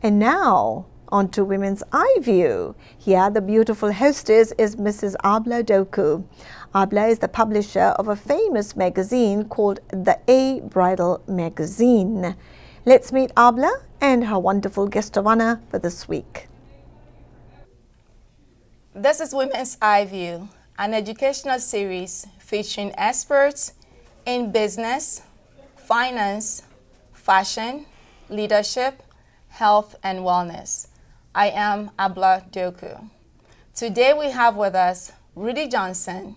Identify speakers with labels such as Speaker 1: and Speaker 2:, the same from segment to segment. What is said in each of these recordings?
Speaker 1: And now, on to Women's Eye View. Here, the beautiful hostess is Mrs. Abla Doku. Abla is the publisher of a famous magazine called the A Bridal Magazine. Let's meet Abla and her wonderful guest of honor for this week.
Speaker 2: This is Women's Eye View, an educational series featuring experts in business, finance, fashion, leadership, health, and wellness. I am Abla Doku. Today we have with us Rudy Johnson,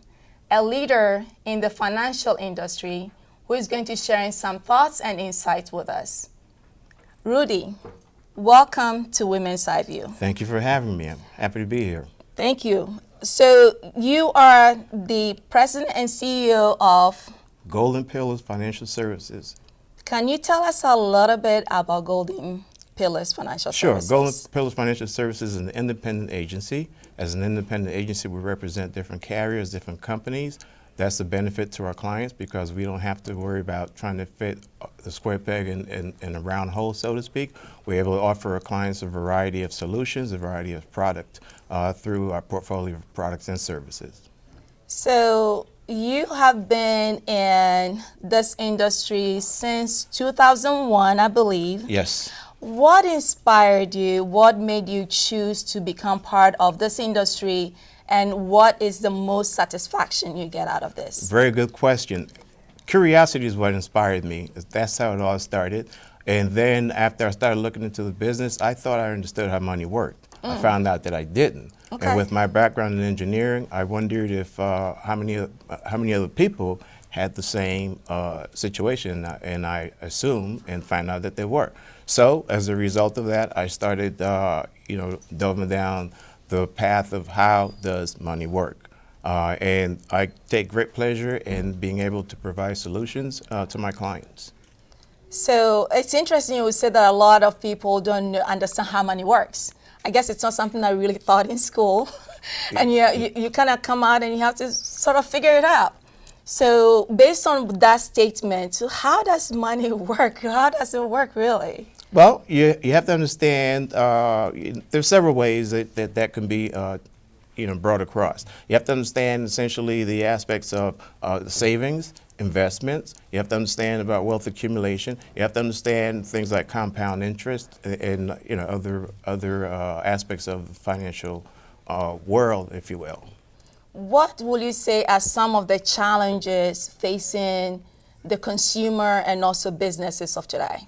Speaker 2: a leader in the financial industry, who is going to share some thoughts and insights with us. Rudy, welcome to Women's Eye View.
Speaker 3: Thank you for having me. I'm happy to be here.
Speaker 2: Thank you. So you are the president and CEO of
Speaker 3: Golden Pillars Financial Services.
Speaker 2: Can you tell us a little bit about Golden Pillars Financial Services?
Speaker 3: Sure. Golden Pillars Financial Services is an independent agency. As an independent agency, we represent different carriers, different companies. That's a benefit to our clients because we don't have to worry about trying to fit the square peg in a round hole, so to speak. We're able to offer our clients a variety of solutions, a variety of product through our portfolio of products and services.
Speaker 2: So you have been in this industry since 2001, I believe.
Speaker 3: Yes.
Speaker 2: What inspired you? What made you choose to become part of this industry? And what is the most satisfaction you get out of this?
Speaker 3: Very good question. Curiosity is what inspired me. That's how it all started. And then after I started looking into the business, I thought I understood how money worked. I found out that I didn't.
Speaker 2: Okay.
Speaker 3: And with my background in engineering, I wondered if how many other people had the same situation, and I assumed and found out that they were. So as a result of that, I started, delving down the path of how does money work. And I take great pleasure in being able to provide solutions to my clients. So
Speaker 2: it's interesting you said that a lot of people don't understand how money works. I guess it's not something I really thought in school. And you kind of come out and you have to sort of figure it out. So based on that statement, how does money work? How does it work really?
Speaker 3: Well, you have to understand there's several ways that can be brought across. You have to understand essentially the aspects of savings, investments. You have to understand about wealth accumulation. You have to understand things like compound interest and other aspects of the financial world, if you will.
Speaker 2: What will you say are some of the challenges facing the consumer and also businesses of today?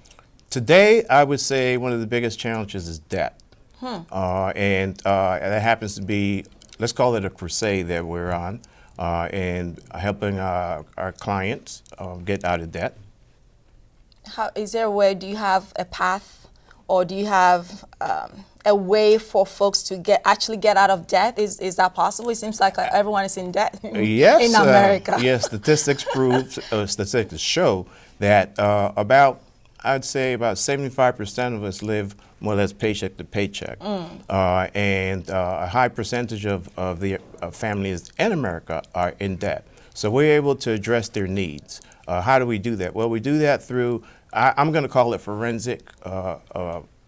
Speaker 3: Today, I would say one of the biggest challenges is debt. And that happens to be, let's call it a crusade that we're on, and helping our clients get out of debt.
Speaker 2: Is there a way, do you have a path, or do you have a way for folks to actually get out of debt? Is that possible? It seems like everyone is in debt
Speaker 3: yes,
Speaker 2: in America.
Speaker 3: Yes, statistics show that I'd say about 75% of us live more or less paycheck to paycheck. And a high percentage of the families in America are in debt. So we're able to address their needs. How do we do that? Well, we do that through, I'm going to call it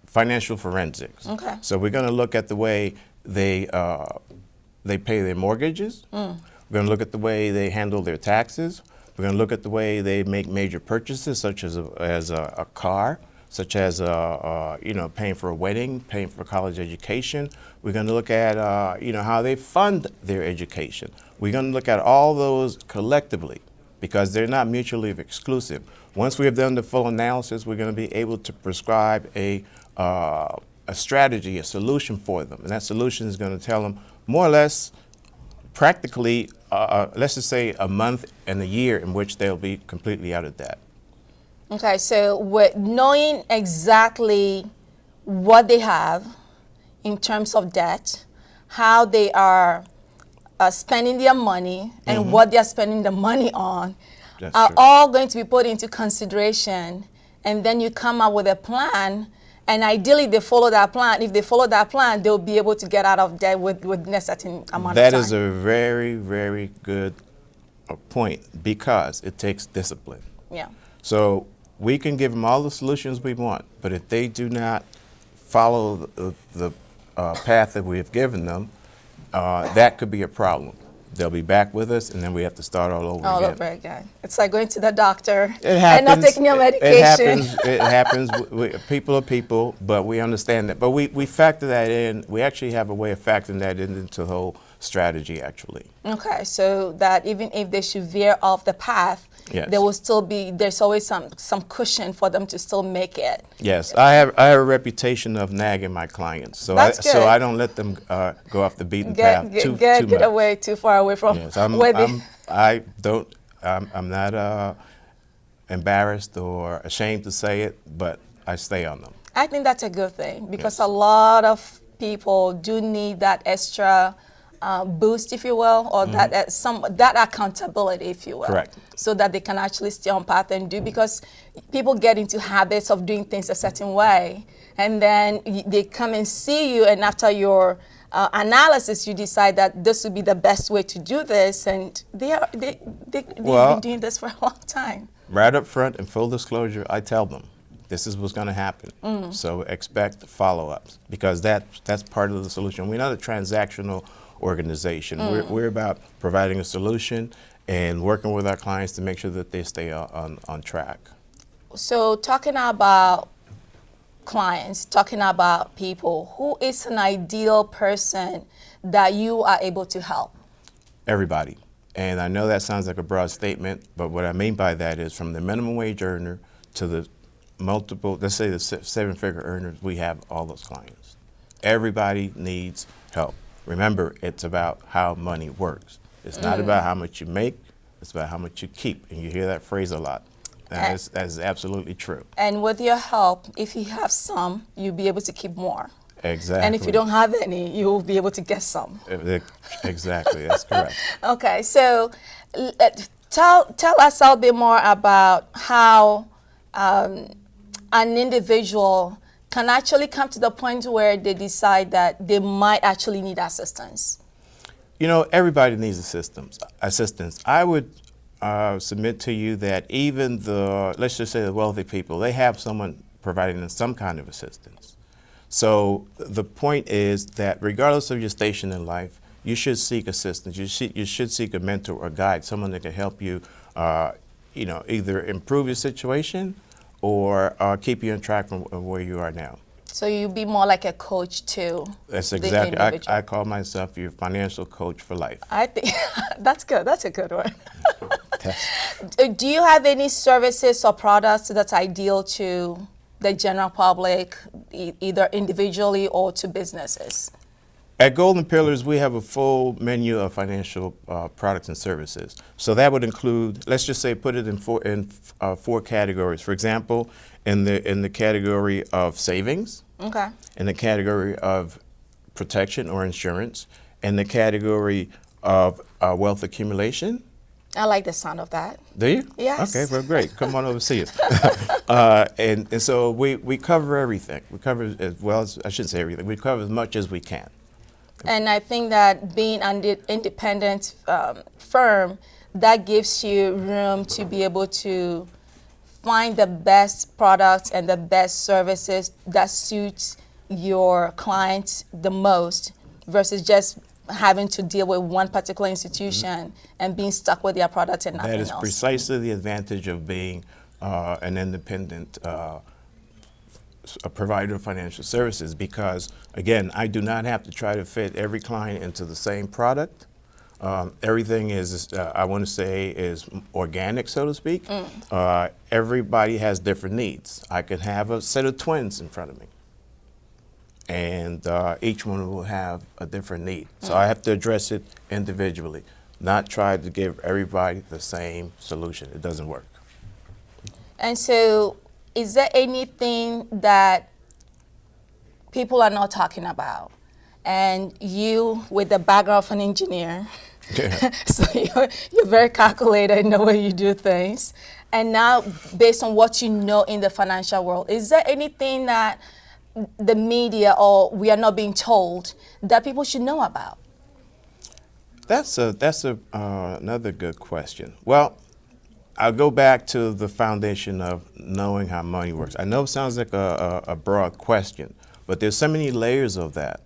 Speaker 3: financial forensics.
Speaker 2: Okay.
Speaker 3: So we're going to look at the way they pay their mortgages. We're going to look at the way they handle their taxes. We're going to look at the way they make major purchases, such as a car, such as paying for a wedding, paying for college education. We're going to look at how they fund their education. We're going to look at all those collectively because they're not mutually exclusive. Once we have done the full analysis, we're going to be able to prescribe a strategy, a solution for them, and that solution is going to tell them more or less, practically, let's just say a month and a year in which they'll be completely out of debt.
Speaker 2: Okay, so with knowing exactly what they have in terms of debt, how they are spending their money, and what they're spending the money on, are all going to be put into consideration, and then you come up with a plan. And ideally, they follow that plan. If they follow that plan, they'll be able to get out of debt within a certain amount of time.
Speaker 3: That is a very, very good point because it takes discipline.
Speaker 2: Yeah.
Speaker 3: So we can give them all the solutions we want, but if they do not follow the path that we have given them, that could be a problem. They'll be back with us, and then we have to start all over
Speaker 2: All
Speaker 3: again.
Speaker 2: over again. It's like going to the doctor
Speaker 3: It happens.
Speaker 2: and not taking your medication.
Speaker 3: It happens. People are people, but we understand that. But we factor that in. We actually have a way of factoring that into the whole strategy, actually.
Speaker 2: Okay, so that even if they should veer off the path,
Speaker 3: Yes.
Speaker 2: there will still be, there's always some cushion for them to still make it.
Speaker 3: Yes, I have a reputation of nagging my clients, so
Speaker 2: That's good.
Speaker 3: so I don't let them go off the beaten path too
Speaker 2: Get
Speaker 3: much.
Speaker 2: away too far away from
Speaker 3: Yes,
Speaker 2: where they.
Speaker 3: I'm not embarrassed or ashamed to say it, but I stay on them.
Speaker 2: I think that's a good thing because
Speaker 3: Yes.
Speaker 2: a lot of people do need that extra boost, if you will, or that accountability, if you will.
Speaker 3: Correct.
Speaker 2: So that they can actually stay on path and do, because people get into habits of doing things a certain way, and then they come and see you, and after your analysis, you decide that this would be the best way to do this, and they've been doing this for a long time.
Speaker 3: Right up front, in full disclosure, I tell them, this is what's going to happen. So expect follow-ups, because that's part of the solution. We're not a transactional organization. We're about providing a solution and working with our clients to make sure that they stay on track.
Speaker 2: So talking about clients, talking about people, who is an ideal person that you are able to help?
Speaker 3: Everybody. And I know that sounds like a broad statement, but what I mean by that is from the minimum wage earner to the multiple, let's say the seven-figure earners, we have all those clients. Everybody needs help. Remember, it's about how money works. It's not about how much you make, it's about how much you keep. And you hear that phrase a lot. That is absolutely true.
Speaker 2: And with your help, if you have some, you'll be able to keep more.
Speaker 3: Exactly.
Speaker 2: And if you don't have any, you'll be able to get some.
Speaker 3: Exactly, that's correct.
Speaker 2: Okay, so tell us a little bit more about how an individual can actually come to the point where they decide that they might actually need assistance.
Speaker 3: You know, everybody needs assistance. I would submit to you that even let's just say the wealthy people, they have someone providing them some kind of assistance. So the point is that regardless of your station in life, you should seek assistance. You should seek a mentor or guide, someone that can help you, either improve your situation or keep you on track from where you are now.
Speaker 2: So you be more like a coach too.
Speaker 3: That's exactly. I call myself your financial coach for life.
Speaker 2: I think that's good. That's a good one. Do you have any services or products that's ideal to the general public, either individually or to businesses?
Speaker 3: At Golden Pillars, we have a full menu of financial products and services. So that would include, let's just say, put it in four categories. For example, in the category of savings,
Speaker 2: Okay.
Speaker 3: in the category of protection or insurance, in the category of wealth accumulation.
Speaker 2: I like the sound of that.
Speaker 3: Do you?
Speaker 2: Yes.
Speaker 3: Okay, well, great. Come on over and see us. And so we cover everything. We cover as well as, I shouldn't say everything, we cover as much as we can.
Speaker 2: And I think that being an independent firm, that gives you room to be able to find the best products and the best services that suits your clients the most, versus just having to deal with one particular institution and being stuck with their product and nothing else.
Speaker 3: That is precisely the advantage of being an independent a provider of financial services, because again, I do not have to try to fit every client into the same product. Everything is, I want to say, is organic, so to speak. Everybody has different needs. I could have a set of twins in front of me, and each one will have a different need. So I have to address it individually, not try to give everybody the same solution. It doesn't work.
Speaker 2: And so, is there anything that people are not talking about? And you, with the background of an engineer, so you're very calculated in the way you do things. And now, based on what you know in the financial world, is there anything that the media or we are not being told that people should know about?
Speaker 3: That's another good question. Well, I'll go back to the foundation of knowing how money works. I know it sounds like a broad question, But there's so many layers of that.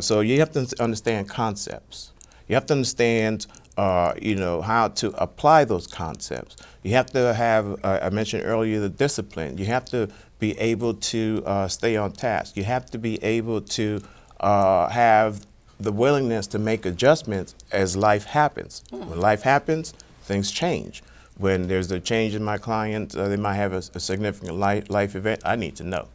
Speaker 3: So you have to understand concepts. You have to understand, how to apply those concepts. You have to have, I mentioned earlier, the discipline. You have to be able to stay on task. You have to be able to have the willingness to make adjustments as life happens. When life happens, things change. When there's a change in my client, they might have a significant life event, I need to know.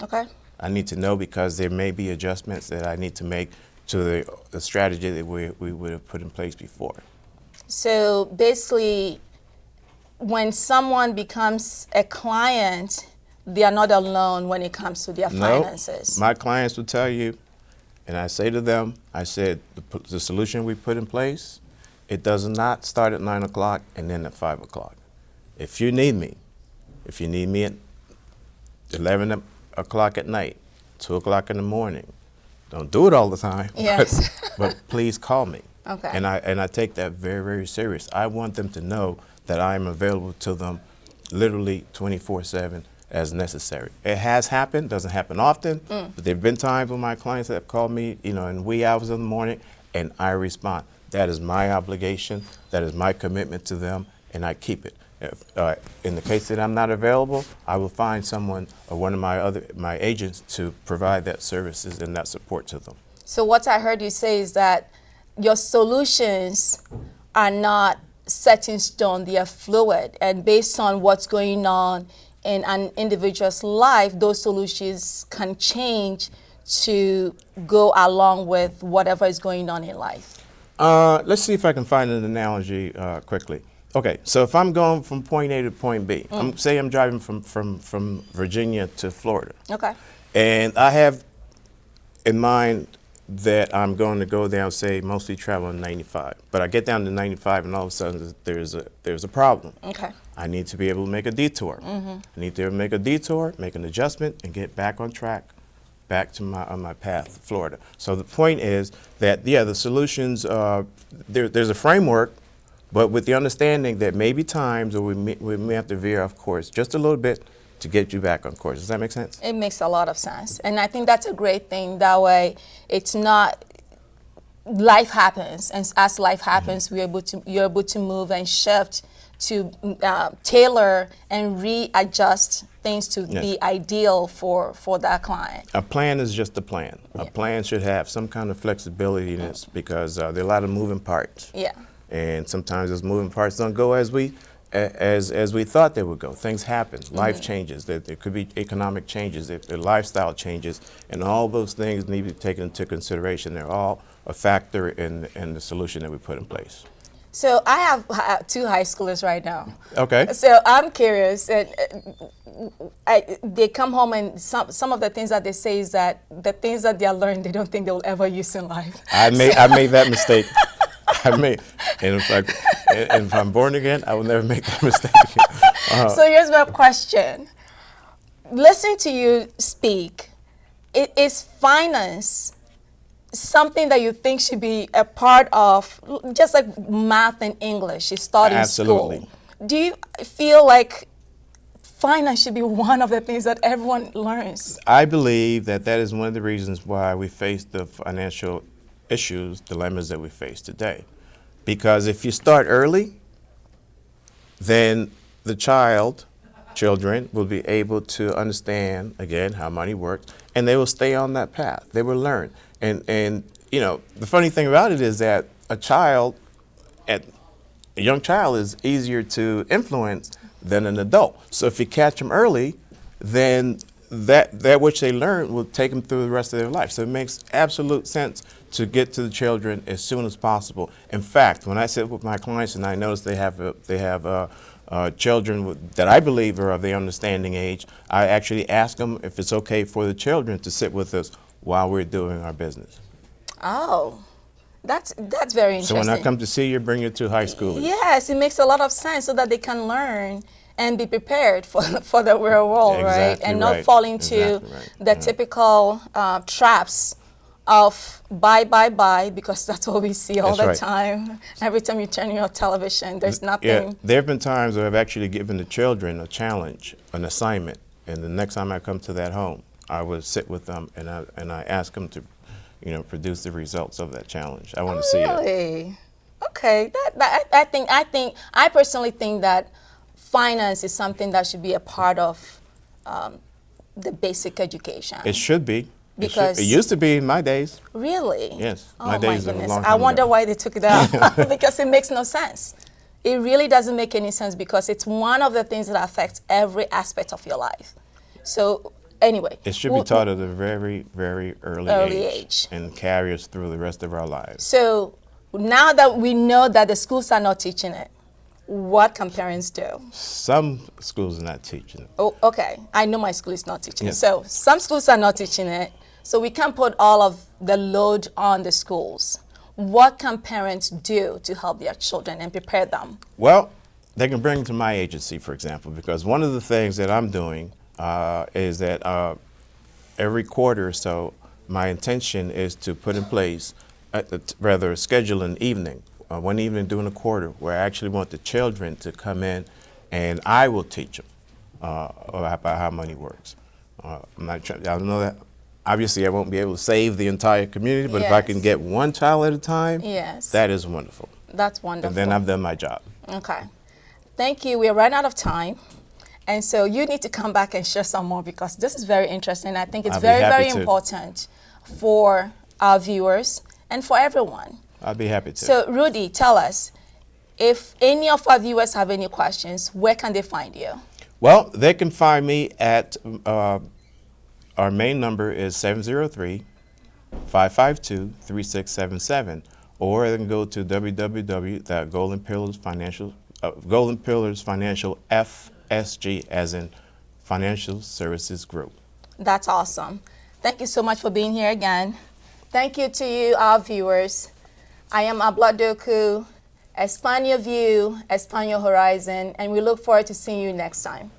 Speaker 2: Okay.
Speaker 3: I need to know because there may be adjustments that I need to make to the strategy that we would have put in place before.
Speaker 2: So basically, when someone becomes a client, they are not alone when it comes to their finances.
Speaker 3: My clients will tell you, and I say to them, I said, the solution we put in place, it does not start at 9 o'clock and then at 5 o'clock. If you need me at 11 o'clock at night, 2 o'clock in the morning, don't do it all the time,
Speaker 2: yes.
Speaker 3: but please call me.
Speaker 2: Okay.
Speaker 3: And I take that very, very serious. I want them to know that I am available to them literally 24/7 as necessary. It has happened, doesn't happen often, but there have been times when my clients have called me, in wee hours of the morning, and I respond. That is my obligation, that is my commitment to them, and I keep it. If, in the case that I'm not available, I will find someone or one of my agents to provide that services and that support to them.
Speaker 2: So what I heard you say is that your solutions are not set in stone, they are fluid, and based on what's going on in an individual's life, those solutions can change to go along with whatever is going on in life.
Speaker 3: Let's see if I can find an analogy quickly. Okay, so if I'm going from point A to point B, say I'm driving from Virginia to Florida.
Speaker 2: Okay.
Speaker 3: And I have in mind that I'm going to go down, say, mostly traveling 95. But I get down to 95 and all of a sudden there's a problem.
Speaker 2: Okay.
Speaker 3: I need to be able to make a detour. I need to make a detour, make an adjustment, and get back on track, back to my path, Florida. So the point is that, the solutions, there's a framework, but with the understanding that maybe times or we may have to veer off course just a little bit to get you back on course. Does that make sense?
Speaker 2: It makes a lot of sense. And I think that's a great thing. That way, it's not, life happens. And as life happens, you're able to move and shift to tailor and readjust things to be ideal for that client.
Speaker 3: A plan is just a plan. A plan should have some kind of flexibility in it because there are a lot of moving parts.
Speaker 2: Yeah.
Speaker 3: And sometimes those moving parts don't go as we thought they would go. Things happen. Life changes. There could be economic changes. There lifestyle changes, and all those things need to be taken into consideration. They're all a factor in the solution that we put in place.
Speaker 2: So I have two high schoolers right now.
Speaker 3: Okay.
Speaker 2: So I'm curious. They come home and some of the things that they say is that the things that they are learning, they don't think they will ever use in life.
Speaker 3: I made that mistake. And if I'm born again, I will never make that mistake again.
Speaker 2: So here's my question. Listening to you speak, is finance something that you think should be a part of, just like math and English, you start in school?
Speaker 3: Absolutely.
Speaker 2: Do you feel like finance should be one of the things that everyone learns?
Speaker 3: I believe that is one of the reasons why we face the financial dilemmas that we face today. Because if you start early, then the children will be able to understand, again, how money works, and they will stay on that path. They will learn. And the funny thing about it is that a young child is easier to influence than an adult. So if you catch them early, then that which they learn will take them through the rest of their life. So it makes absolute sense to get to the children as soon as possible. In fact, when I sit with my clients and I notice they have children that I believe are of the understanding age, I actually ask them if it's okay for the children to sit with us while we're doing our business.
Speaker 2: Oh, that's very interesting.
Speaker 3: So when I come to see you, bring your two high schoolers.
Speaker 2: Yes, it makes a lot of sense so that they can learn and be prepared for the real world, right? And not fall into the typical traps of buy, because that's what we see all the time. Every time you turn your television, there's nothing.
Speaker 3: Yeah, there have been times where I've actually given the children a challenge, an assignment, and the next time I come to that home, I would sit with them and I ask them to, produce the results of that challenge. I want to see it.
Speaker 2: Really? Okay. I personally think that finance is something that should be a part of the basic education.
Speaker 3: It should be.
Speaker 2: Because
Speaker 3: it used to be in my days.
Speaker 2: Really?
Speaker 3: Yes.
Speaker 2: Oh
Speaker 3: my days
Speaker 2: my
Speaker 3: are a
Speaker 2: goodness.
Speaker 3: long
Speaker 2: I
Speaker 3: time
Speaker 2: wonder
Speaker 3: ago.
Speaker 2: why they took it out because it makes no sense. It really doesn't make any sense because it's one of the things that affects every aspect of your life. So anyway.
Speaker 3: It should be taught at a very, very early age and carry us through the rest of our lives.
Speaker 2: So now that we know that the schools are not teaching it, what can parents do?
Speaker 3: Some schools are not teaching it.
Speaker 2: Oh, okay. I know my school is not teaching it.
Speaker 3: Yes.
Speaker 2: So some schools are not teaching it. So we can't put all of the load on the schools. What can parents do to help their children and prepare them?
Speaker 3: Well, they can bring them to my agency, for example, because one of the things that I'm doing is that every quarter or so, my intention is to put in place, schedule an evening, one evening during a quarter, where I actually want the children to come in and I will teach them about how money works. I'm not trying, I know that obviously I won't be able to save the entire community, but if I can
Speaker 2: Yes.
Speaker 3: get one child at a time,
Speaker 2: Yes.
Speaker 3: that is wonderful.
Speaker 2: That's wonderful.
Speaker 3: And then I've done my job.
Speaker 2: Okay. Thank you. We're running out of time. And so you need to come back and share some more because this is very interesting. I think it's
Speaker 3: I'll be
Speaker 2: very,
Speaker 3: happy
Speaker 2: very
Speaker 3: to.
Speaker 2: important for our viewers and for everyone.
Speaker 3: I'd be happy to.
Speaker 2: So Rudy, tell us, if any of our viewers have any questions, where can they find you?
Speaker 3: Well, they can find me at, our main number is 703-552-3677, or they can go to Golden Pillars Financial FSG, as in Financial Services Group.
Speaker 2: That's awesome. Thank you so much for being here again. Thank you to you, our viewers. I am Abla Doku. Expand your view, expand your horizon, and we look forward to seeing you next time.